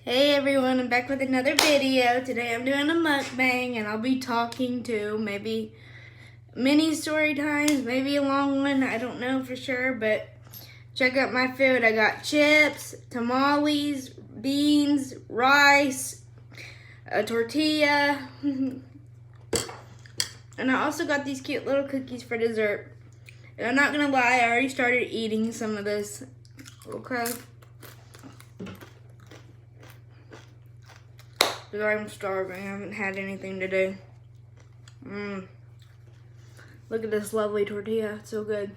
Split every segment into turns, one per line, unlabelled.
Hey everyone, I'm back with another video. Today I'm doing a mukbang and I'll be talking to maybe mini story times, maybe a long one, I don't know for sure, but check out my food. I got chips, tamales, beans, rice, a tortilla, and I also got these cute little cookies for dessert. And I'm not gonna lie, I already started eating some of this, okay? Because I'm starving. I haven't had anything to do. Look at this lovely tortilla. It's so good.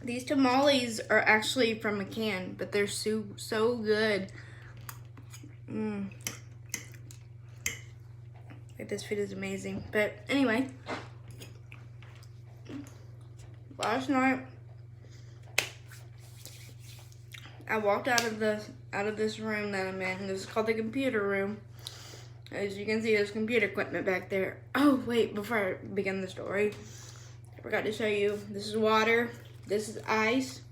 These tamales are actually from a can, but they're so good. Like, this food is amazing. But anyway, last night I walked out of this room that I'm in. This is called the computer room. As you can see, there's computer equipment back there. Oh wait, before I begin the story, I forgot to show you. This is water. This is ice.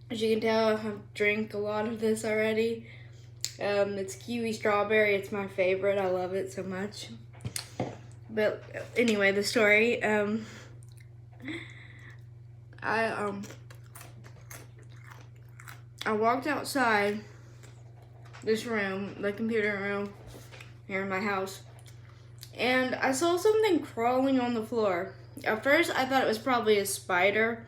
As you can tell, I've drank a lot of this already. It's kiwi strawberry. It's my favorite. I love it so much. But anyway, the story. I walked outside this room, the computer room here in my house, and I saw something crawling on the floor. At first, I thought it was probably a spider,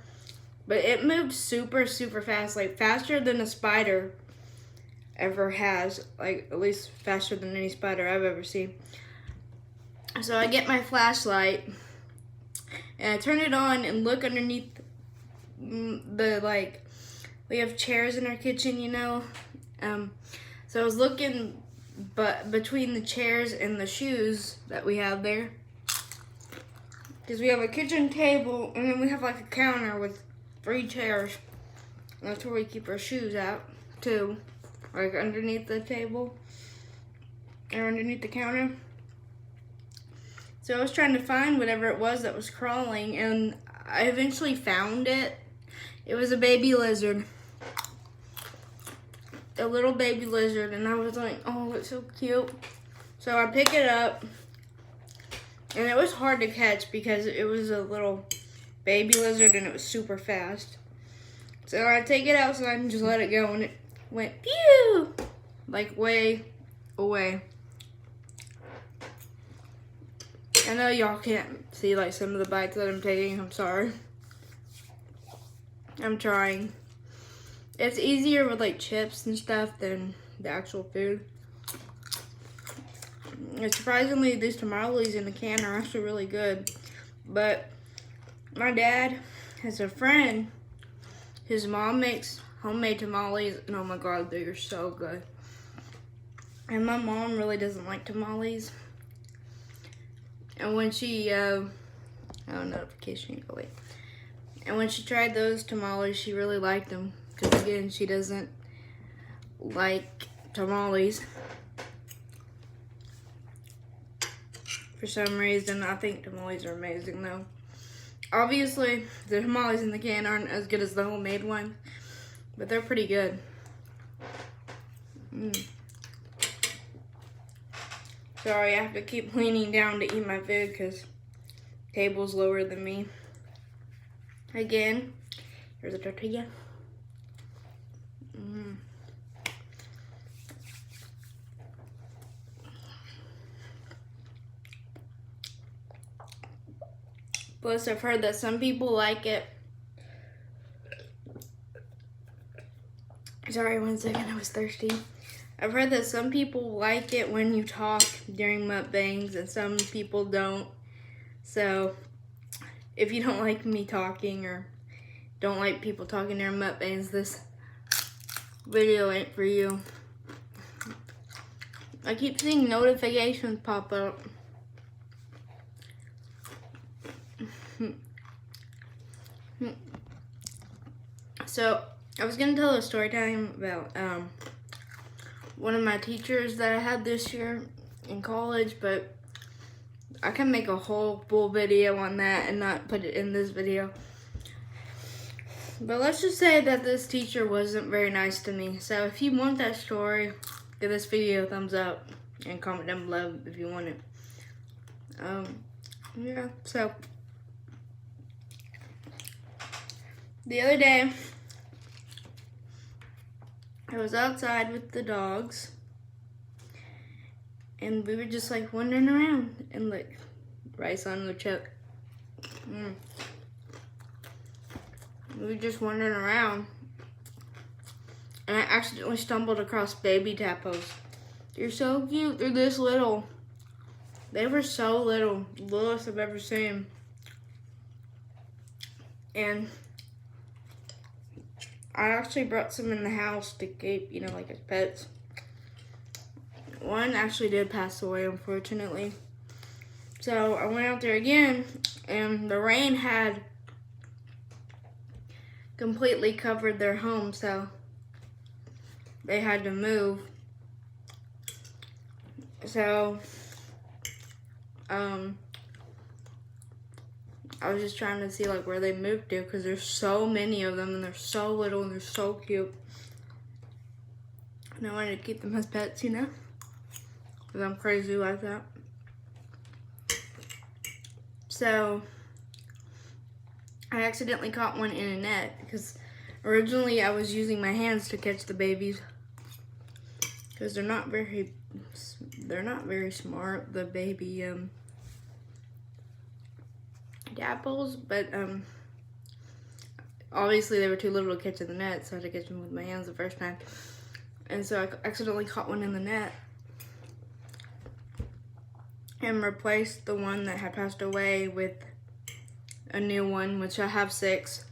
but it moved super fast, like faster than a spider ever has, like at least faster than any spider I've ever seen. So I get my flashlight and I turn it on and look underneath we have chairs in our kitchen, you know. So I was looking between the chairs and the shoes that we have there. Because we have a kitchen table and then we have like a counter with 3 chairs. And that's where we keep our shoes out too. Like underneath the table or underneath the counter. So I was trying to find whatever it was that was crawling, and I eventually found it. It was a baby lizard. A little baby lizard, and I was like, oh, it's so cute. So I pick it up, and it was hard to catch because it was a little baby lizard and it was super fast. So I take it outside and just let it go, and it went pew, like way away. I know y'all can't see like some of the bites that I'm taking, I'm sorry. I'm trying. It's easier with like chips and stuff than the actual food. And surprisingly, these tamales in the can are actually really good. But my dad has a friend, his mom makes homemade tamales, and oh my god, they are so good. And my mom really doesn't like tamales. And when she, notification, go away. And when she tried those tamales, she really liked them. Because again, she doesn't like tamales. For some reason, I think tamales are amazing though. Obviously, the tamales in the can aren't as good as the homemade one, but they're pretty good. Sorry, I have to keep leaning down to eat my food because the table's lower than me. Again, here's a tortilla. Plus, I've heard that some people like it. Sorry, 1 second, I was thirsty. I've heard that some people like it when you talk during mukbangs and some people don't. So, if you don't like me talking or don't like people talking during mukbangs, this video ain't for you. I keep seeing notifications pop up. So, I was gonna tell a story time about one of my teachers that I had this year in college, but I can make a whole full video on that and not put it in this video. But let's just say that this teacher wasn't very nice to me. So if you want that story, give this video a thumbs up and comment down below if you want it. Yeah, so the other day I was outside with the dogs and we were just like wandering around and like rice on the chuck. We were just wandering around and I accidentally stumbled across baby tadpoles. They're so cute. They're this little. They were so little. Littlest I've ever seen. And I actually brought some in the house to keep, you know, like as pets. One actually did pass away, unfortunately. So I went out there again, and the rain had completely covered their home, so they had to move. So I was just trying to see like where they moved to, because there's so many of them and they're so little and they're so cute. And I wanted to keep them as pets, you know, because I'm crazy like that. So I accidentally caught one in a net, because originally I was using my hands to catch the babies, because they're not very smart, the baby tadpoles, but obviously they were too little to catch in the net, so I had to catch them with my hands the first time. And so I accidentally caught one in the net and replaced the one that had passed away with a new one, which I have 6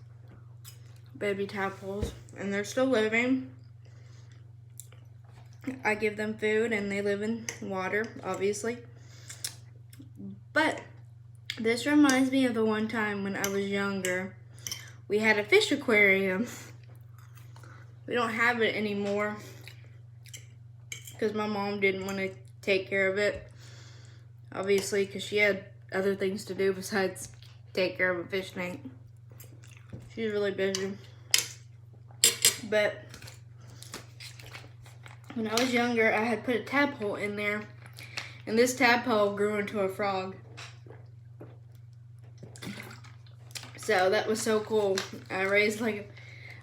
baby tadpoles, and they're still living. I give them food and they live in water, obviously. But this reminds me of the one time when I was younger. We had a fish aquarium. We don't have it anymore because my mom didn't want to take care of it. Obviously, because she had other things to do besides take care of a fish tank. She's really busy. But when I was younger, I had put a tadpole in there, and this tadpole grew into a frog. So that was so cool. I raised like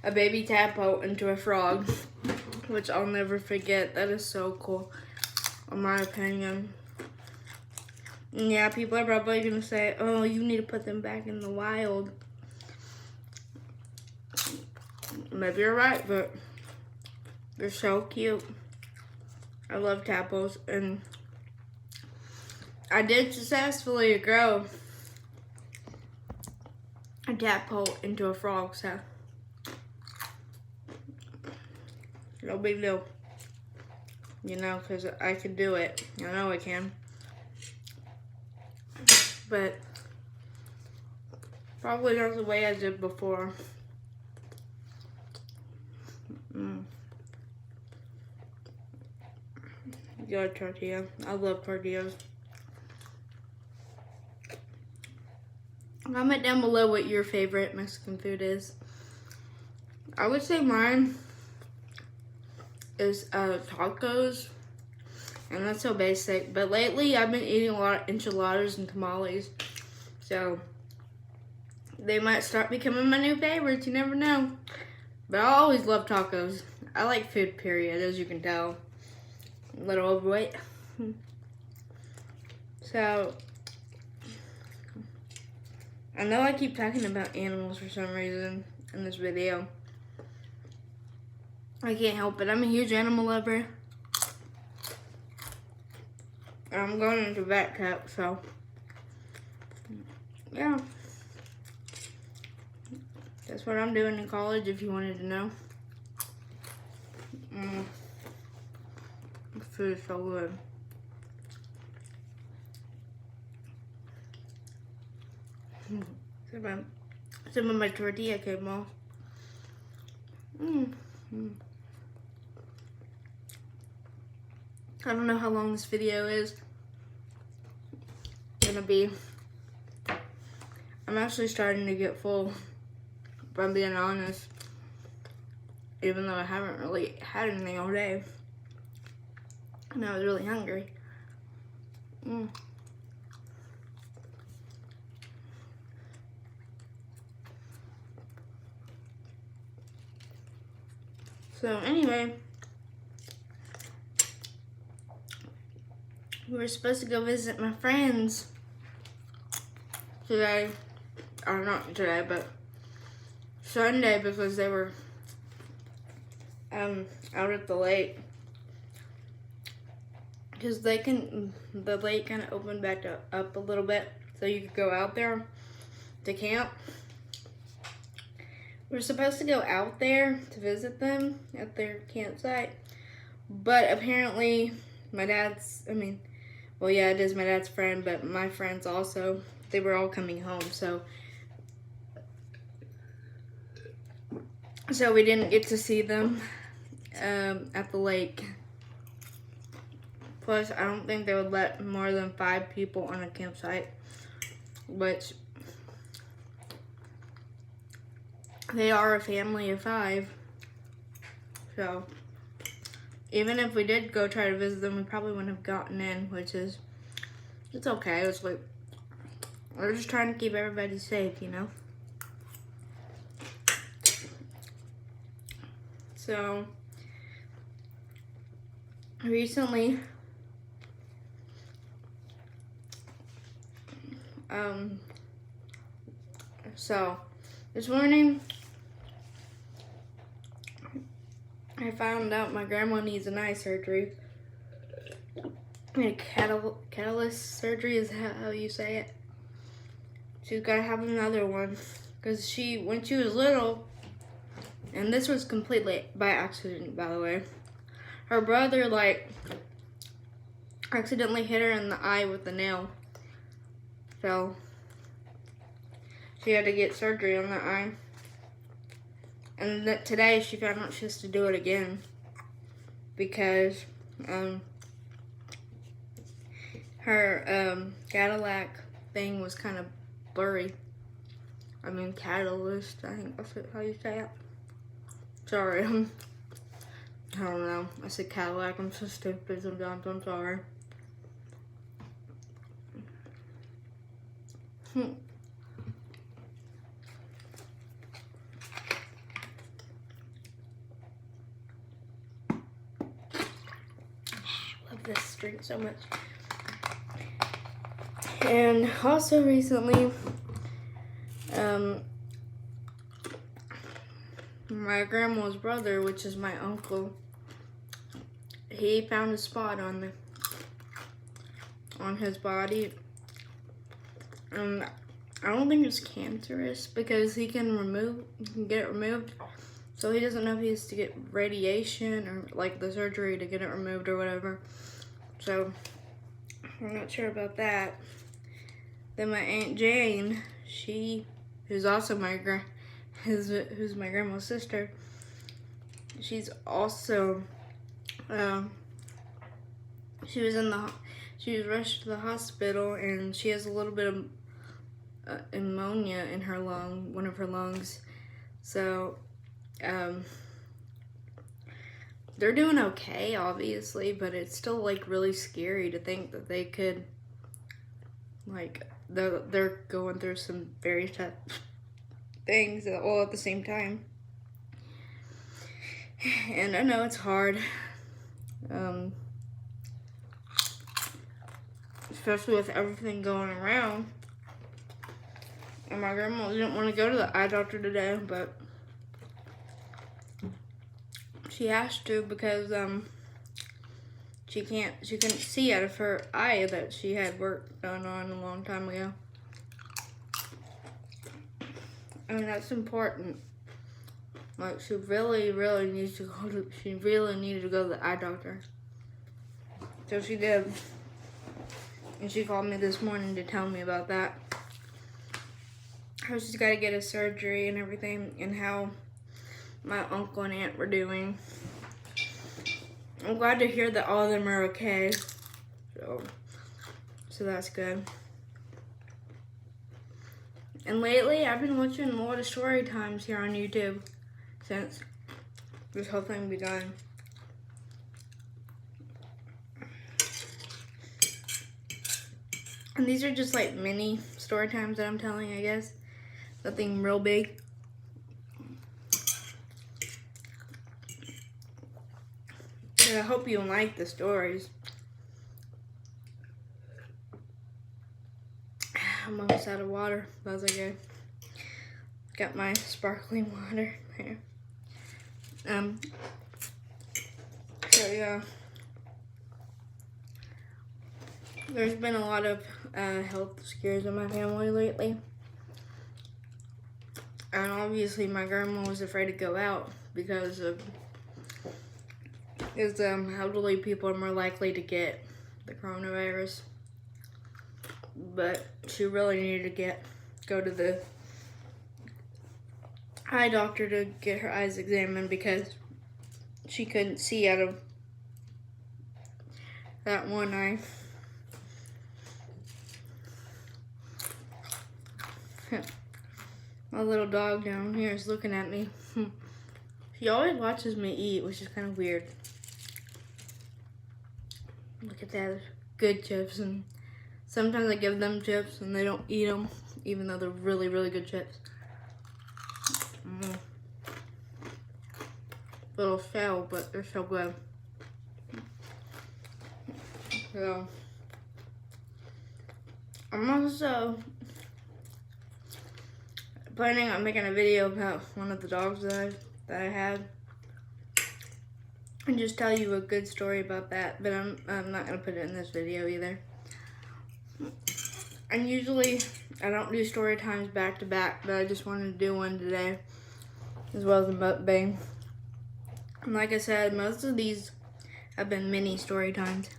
a baby tadpole into a frog, which I'll never forget. That is so cool, in my opinion. And yeah, people are probably gonna say, oh, you need to put them back in the wild. Maybe you're right, but they're so cute. I love tadpoles, and I did successfully grow a tadpole into a frog, so no big deal, you know, because I can do it. I know I can, but probably not the way I did before. Good tortilla. I love tortillas. Comment down below what your favorite Mexican food is. I would say mine is tacos, and that's so basic. But lately, I've been eating a lot of enchiladas and tamales, so they might start becoming my new favorites. You never know. But I always love tacos. I like food, period, as you can tell. A little overweight. So, I know I keep talking about animals for some reason in this video. I can't help it. I'm a huge animal lover. And I'm going into vet camp, so yeah. That's what I'm doing in college, if you wanted to know. The food is so good. Some of my tortilla came off. I don't know how long this video is gonna be. I'm actually starting to get full, if I'm being honest. Even though I haven't really had anything all day. And I was really hungry. So anyway, we were supposed to go visit my friends today, or not today, but Sunday, because they were out at the lake. Because the lake kind of opened back up a little bit, so you could go out there to camp. We were supposed to go out there to visit them at their campsite, but apparently my dad's, well, yeah, it is my dad's friend, but my friends also, they were all coming home, so we didn't get to see them at the lake. Plus, I don't think they would let more than 5 people on a campsite, which they are a family of 5. So, even if we did go try to visit them, we probably wouldn't have gotten in, which is, it's okay. It's like, we're just trying to keep everybody safe, you know? So, recently, so this morning I found out my grandma needs an eye surgery. Catalyst surgery is how you say it. She's got to have another one because when she was little, and this was completely by accident, by the way, her brother accidentally hit her in the eye with a nail. So she had to get surgery on that eye. And today she found out she has to do it again because her Cadillac thing was kind of blurry. Catalyst, I think that's how you say it. Sorry, I don't know. I said Cadillac, I'm so stupid sometimes, I'm sorry. Love this drink so much. And also recently, my grandma's brother, which is my uncle, he found a spot on his body. I don't think it's cancerous because he can get it removed. So he doesn't know if he has to get radiation or the surgery to get it removed or whatever. So I'm not sure about that. Then my Aunt Jane, who's also who's my grandma's sister, she's also she was rushed to the hospital, and she has a little bit of pneumonia in her one of her lungs. So they're doing okay, obviously, but it's still really scary to think that they could they're going through some very tough things all at the same time. And I know it's hard, especially with everything going around. And my grandma didn't want to go to the eye doctor today, but she has to because she couldn't see out of her eye that she had work done on a long time ago. That's important. She really needs to go she really needed to go to the eye doctor. So she did. And she called me this morning to tell me about that. How she's got to get a surgery and everything, and how my uncle and aunt were doing. I'm glad to hear that all of them are okay. So that's good. And lately, I've been watching a lot of story times here on YouTube since this whole thing began. And these are just like mini story times that I'm telling, I guess. Nothing real big. But I hope you like the stories. I'm almost out of water. That's okay. Got my sparkling water here. So yeah. There's been a lot of health scares in my family lately. And obviously my grandma was afraid to go out because elderly people are more likely to get the coronavirus. But she really needed to go to the eye doctor to get her eyes examined because she couldn't see out of that one eye. My little dog down here is looking at me. She always watches me eat, which is kind of weird. Look at that, good chips, and sometimes I give them chips and they don't eat them, even though they're really, really good chips. Little shell, but they're so good. So, I'm also planning on making a video about one of the dogs that I had, and just tell you a good story about that. But I'm not gonna put it in this video either. And usually I don't do story times back to back, but I just wanted to do one today, as well as a mukbang. And like I said, most of these have been mini story times,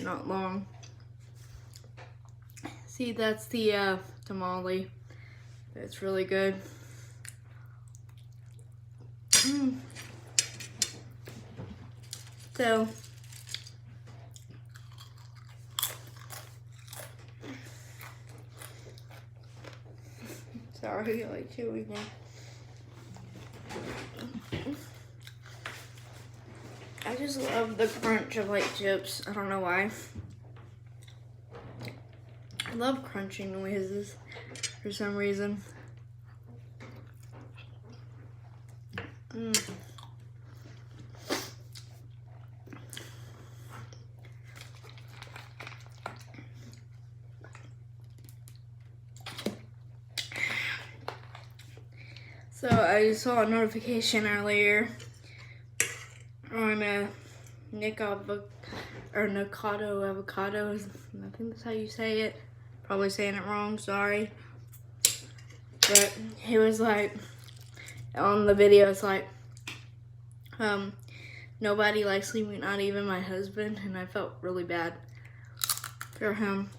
not long. See, that's the tamale. It's really good. So, sorry, I like chewing now. I just love the crunch of like chips. I don't know why. I love crunching noises for some reason. So I saw a notification earlier on Nikocado avocado. I think that's how you say it. Probably saying it wrong, sorry. But he was like, on the video, it's like, nobody likes me, not even my husband, and I felt really bad for him.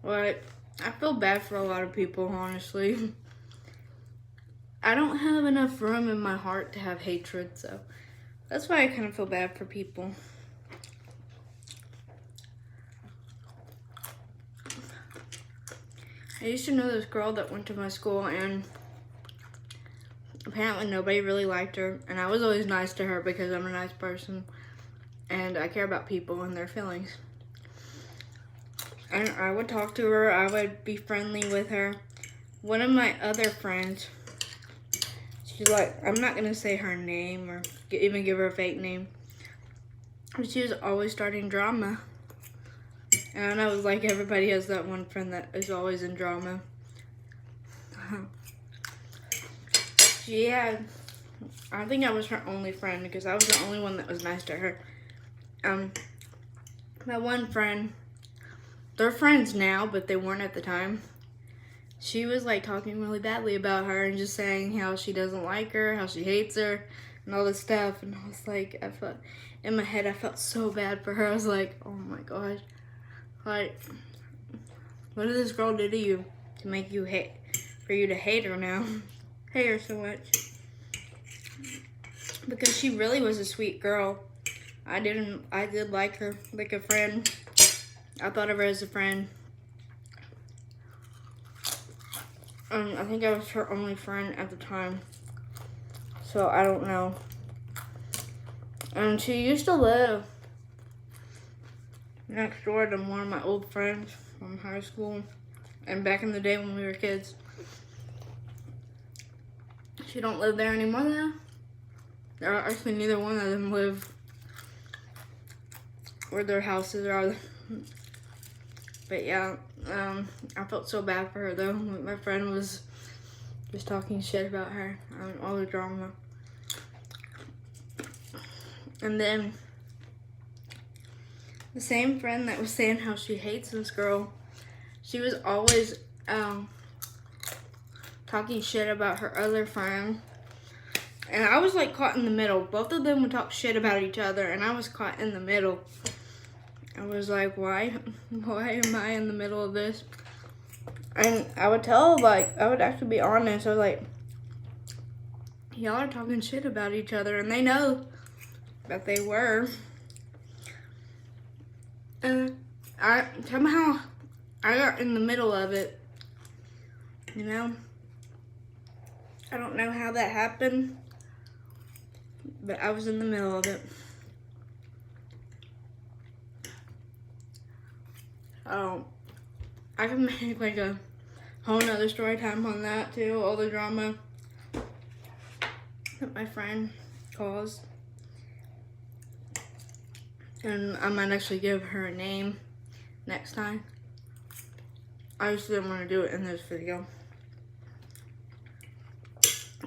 But I feel bad for a lot of people, honestly. I don't have enough room in my heart to have hatred, so that's why I kind of feel bad for people. I used to know this girl that went to my school, and apparently nobody really liked her, and I was always nice to her because I'm a nice person and I care about people and their feelings. And I would talk to her, I would be friendly with her. One of my other friends, she's like, I'm not gonna say her name or even give her a fake name, but she was always starting drama. And I was like, everybody has that one friend that is always in drama. She had, I think I was her only friend because I was the only one that was nice to her. My one friend, they're friends now, but they weren't at the time. She was like talking really badly about her and just saying how she doesn't like her, how she hates her, and all this stuff. And I was like, I felt, in my head, I felt so bad for her. I was like, oh my gosh. Like, what did this girl do to you to make you hate, for you to hate her now? Hate her so much. Because she really was a sweet girl. I did like her like a friend. I thought of her as a friend. I think I was her only friend at the time. So I don't know. And she used to live next door to one of my old friends from high school. And back in the day when we were kids. She don't live there anymore now. Actually, neither one of them live where their houses are. But yeah, I felt so bad for her though. My friend was just talking shit about her, all the drama. And then the same friend that was saying how she hates this girl, she was always talking shit about her other friend. And I was like caught in the middle. Both of them would talk shit about each other and I was caught in the middle. I was like, why am I in the middle of this? And I would tell, like, I would actually be honest. I was like, y'all are talking shit about each other and they know that they were. And somehow I got in the middle of it, you know? I don't know how that happened, but I was in the middle of it. I can make like a whole nother story time on that too, all the drama that my friend caused. And I might actually give her a name next time. I just didn't want to do it in this video.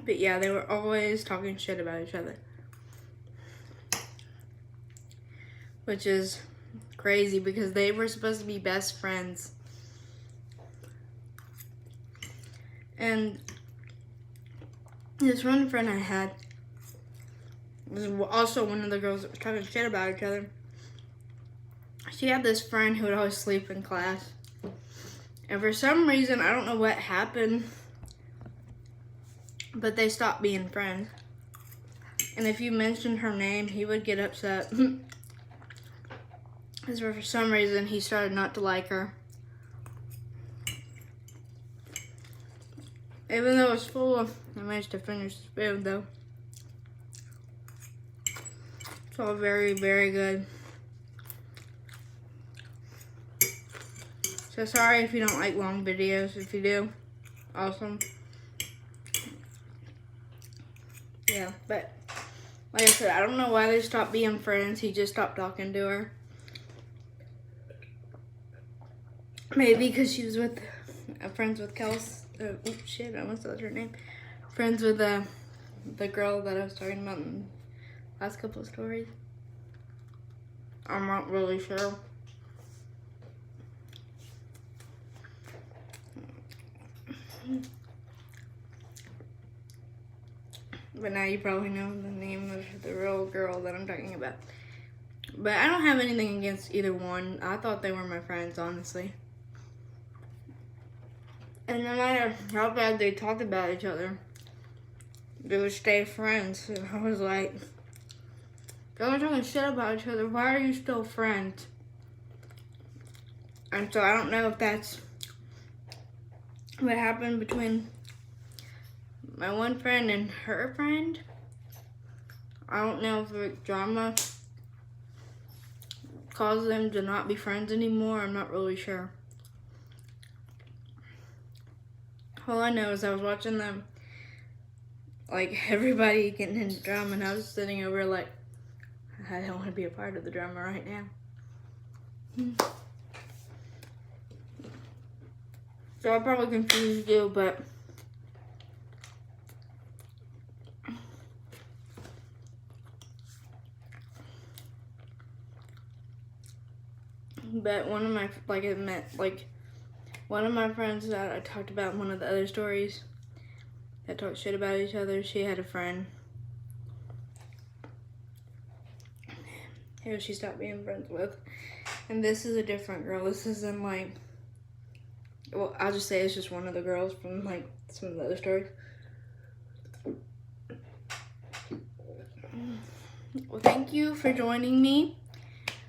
But yeah, they were always talking shit about each other. Which is crazy because they were supposed to be best friends. And this one friend I had was also one of the girls that was talking shit about each other. She had this friend who would always sleep in class. And for some reason, I don't know what happened, but they stopped being friends. And if you mentioned her name, he would get upset. Because for some reason, he started not to like her. Even though it was full, I managed to finish the spoon though. It's all very, very good. So sorry if you don't like long videos. If you do, awesome. Yeah, but like I said, I don't know why they stopped being friends. He just stopped talking to her. Maybe because she was with friends with Kels. Oh shit, I almost said her name. Friends with the girl that I was talking about in the last couple of stories. I'm not really sure. But now you probably know the name of the real girl that I'm talking about. But I don't have anything against either one. I thought they were my friends, honestly. And no matter how bad they talked about each other, they would stay friends. And I was like, y'all are talking shit about each other. Why are you still friends? And so I don't know if that's what happened between my one friend and her friend. I don't know if the drama caused them to not be friends anymore. I'm not really sure. All I know is I was watching them, like, everybody getting into drama, and I was sitting over like, I don't want to be a part of the drama right now. So I probably confused you, but one of my, one of my friends that I talked about in one of the other stories that talked shit about each other, she had a friend who she stopped being friends with. And this is a different girl. This isn't like, well, I'll just say it's just one of the girls from like some of the other stories. Well, thank you for joining me.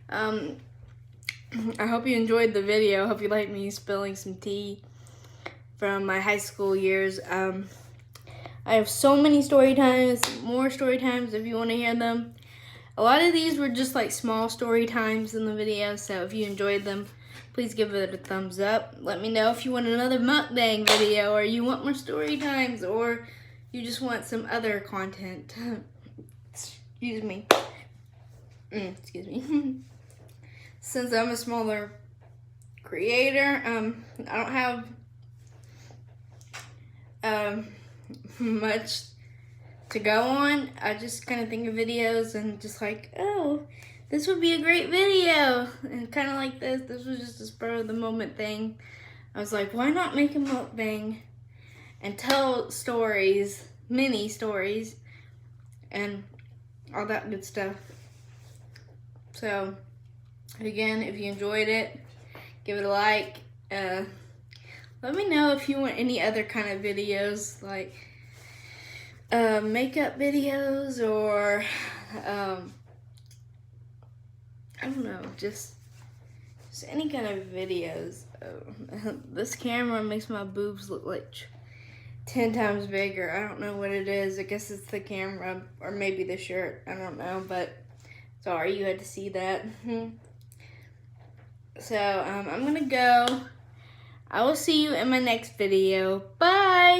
I hope you enjoyed the video. I hope you liked me spilling some tea. from my high school years. I have so many story times, more story times if you want to hear them. A lot of these were just like small story times in the video, so if you enjoyed them, please give it a thumbs up. Let me know if you want another mukbang video, or you want more story times, or you just want some other content. Excuse me. Excuse me. Since I'm a smaller creator, I don't have much to go on. I just kind of think of videos and just like, oh, this would be a great video. And kind of like this was just a spur of the moment thing. I was like, why not make a mukbang and tell stories, mini stories, and all that good stuff. So, again, if you enjoyed it, give it a like. Let me know if you want any other kind of videos, like makeup videos, or I don't know, just any kind of videos. This camera makes my boobs look like 10 times bigger. I don't know what it is. I guess it's the camera, or maybe the shirt. I don't know, but sorry you had to see that. So, I'm gonna go. I will see you in my next video. Bye!